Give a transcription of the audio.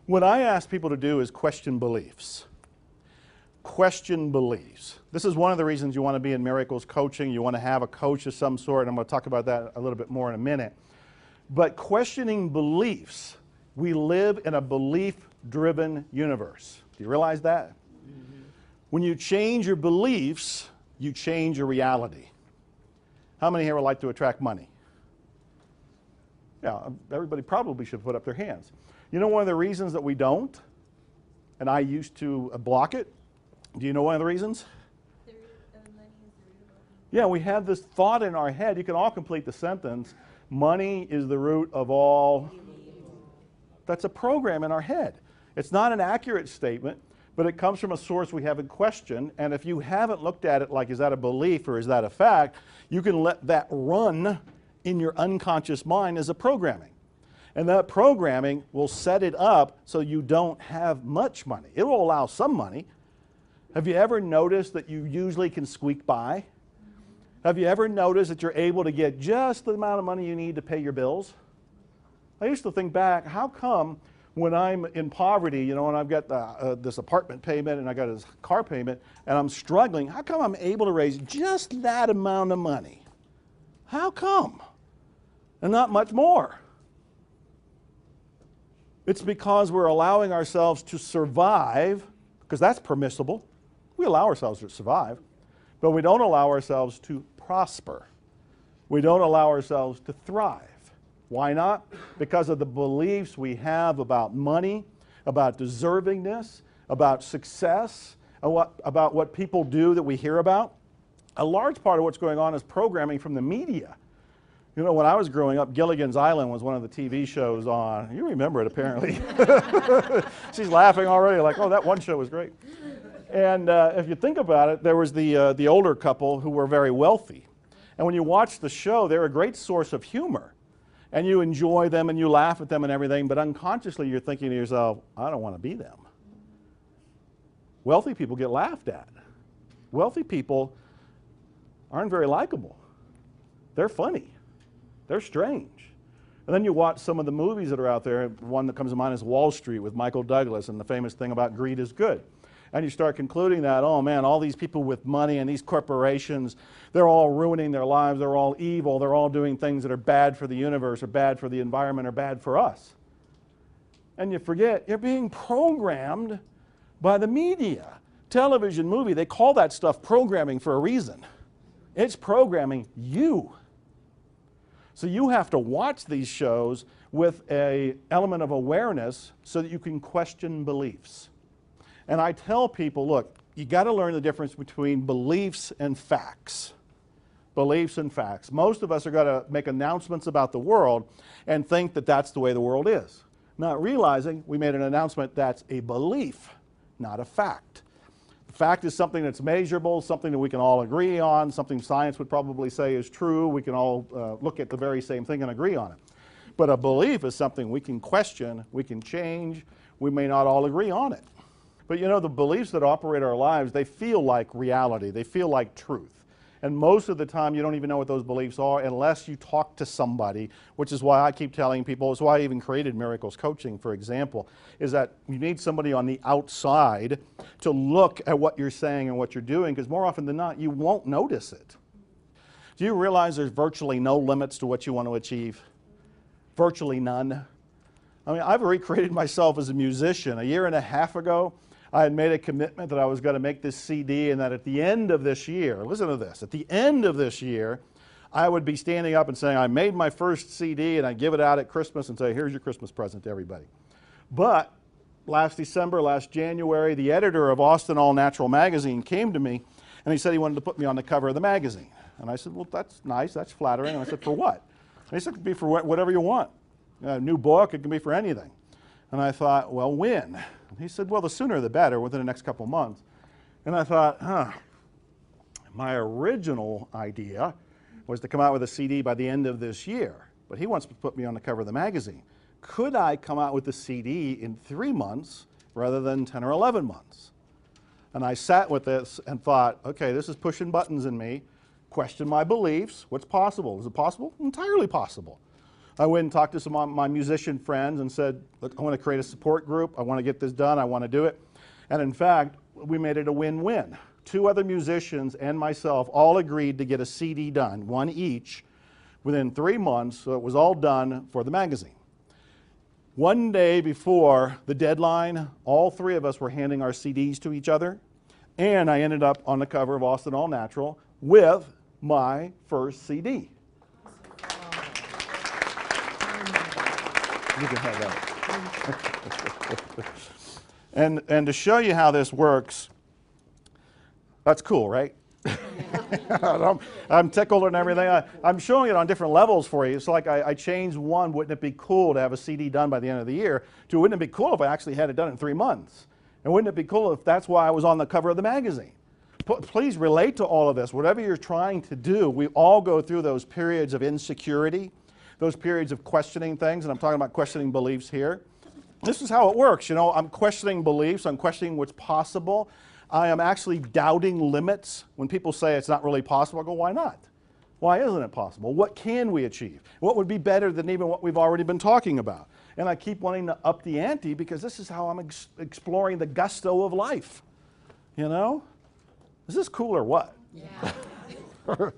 What I ask people to do is question beliefs. Question beliefs. This is one of the reasons you want to be in miracles coaching. You want to have a coach of some sort, and I'm going to talk about that a little bit more in a minute. But questioning beliefs, we live in a belief-driven universe. Do you realize that? Mm-hmm. When you change your beliefs, you change your reality. How many here would like to attract money? Yeah, everybody probably should put up their hands. You know one of the reasons that we don't, and I used to block it? Do you know one of the reasons? Yeah, we have this thought in our head. You can all complete the sentence. Money is the root of all. That's a program in our head. It's not an accurate statement, but it comes from a source we haven't questioned. And if you haven't looked at it like, is that a belief or is that a fact, you can let that run in your unconscious mind as a programming. And that programming will set it up so you don't have much money. It will allow some money. Have you ever noticed that you usually can squeak by? Have you ever noticed that you're able to get just the amount of money you need to pay your bills? I used to think back, how come when I'm in poverty, you know, and I've got this apartment payment and I got this car payment and I'm struggling, how come I'm able to raise just that amount of money? How come? And not much more. It's because we're allowing ourselves to survive, because that's permissible. We allow ourselves to survive, but we don't allow ourselves to prosper. We don't allow ourselves to thrive. Why not? Because of the beliefs we have about money, about deservingness, about success, about what people do that we hear about. A large part of what's going on is programming from the media. You know, when I was growing up, Gilligan's Island was one of the TV shows on. You remember it, apparently. She's laughing already, like, oh, that one show was great. And if you think about it, there was the older couple who were very wealthy. And when you watch the show, they're a great source of humor. And you enjoy them and you laugh at them and everything, but unconsciously you're thinking to yourself, I don't want to be them. Wealthy people get laughed at. Wealthy people aren't very likable. They're funny. They're strange. And then you watch some of the movies that are out there. One that comes to mind is Wall Street with Michael Douglas and the famous thing about greed is good. And you start concluding that, oh man, all these people with money and these corporations, they're all ruining their lives, they're all evil, they're all doing things that are bad for the universe or bad for the environment or bad for us. And you forget, you're being programmed by the media. Television, movie, they call that stuff programming for a reason. It's programming you. So you have to watch these shows with an element of awareness so that you can question beliefs. And I tell people, look, you got to learn the difference between beliefs and facts. Beliefs and facts. Most of us are going to make announcements about the world and think that that's the way the world is, not realizing we made an announcement that's a belief, not a fact. The fact is something that's measurable, something that we can all agree on, something science would probably say is true. We can all look at the very same thing and agree on it. But a belief is something we can question, we can change, we may not all agree on it. But you know, the beliefs that operate our lives, they feel like reality, they feel like truth. And most of the time you don't even know what those beliefs are unless you talk to somebody, which is why I keep telling people, it's why I even created Miracles Coaching, for example, is that you need somebody on the outside to look at what you're saying and what you're doing, because more often than not, you won't notice it. Do you realize there's virtually no limits to what you want to achieve? Virtually none. I mean, I've recreated myself as a musician. A year and a half ago, I had made a commitment that I was going to make this CD and that at the end of this year, listen to this, at the end of this year, I would be standing up and saying, I made my first CD, and I'd give it out at Christmas and say, here's your Christmas present to everybody. But last December, last January, the editor of Austin All Natural magazine came to me and he said he wanted to put me on the cover of the magazine. And I said, well, that's nice, that's flattering. And I said, for what? And he said, it could be for whatever you want. A new book, it can be for anything. And I thought, well, when? And he said, well, the sooner the better, within the next couple of months. And I thought, my original idea was to come out with a CD by the end of this year, but he wants to put me on the cover of the magazine. Could I come out with the CD in 3 months rather than 10 or 11 months? And I sat with this and thought, okay, this is pushing buttons in me. Question my beliefs. What's possible? Is it possible? Entirely possible. I went and talked to some of my musician friends and said, look, I want to create a support group. I want to get this done. I want to do it. And in fact, we made it a win-win. 2 other musicians and myself all agreed to get a CD done, 1 each, within 3 months, so it was all done for the magazine. 1 day before the deadline, all 3 of us were handing our CDs to each other, and I ended up on the cover of Austin All Natural with my first CD. You can have that. And to show you how this works, that's cool, right? I'm tickled and everything. I'm showing it on different levels for you. It's like I changed one, wouldn't it be cool to have a CD done by the end of the year, to wouldn't it be cool if I actually had it done in 3 months? And wouldn't it be cool if that's why I was on the cover of the magazine? Please relate to all of this. Whatever you're trying to do, we all go through those periods of insecurity, those periods of questioning things, and I'm talking about questioning beliefs here. This is how it works. You know, I'm questioning beliefs. I'm questioning what's possible. I am actually doubting limits. When people say it's not really possible, I go, why not? Why isn't it possible? What can we achieve? What would be better than even what we've already been talking about? And I keep wanting to up the ante because this is how I'm exploring the gusto of life. You know? Is this cool or what? Yeah.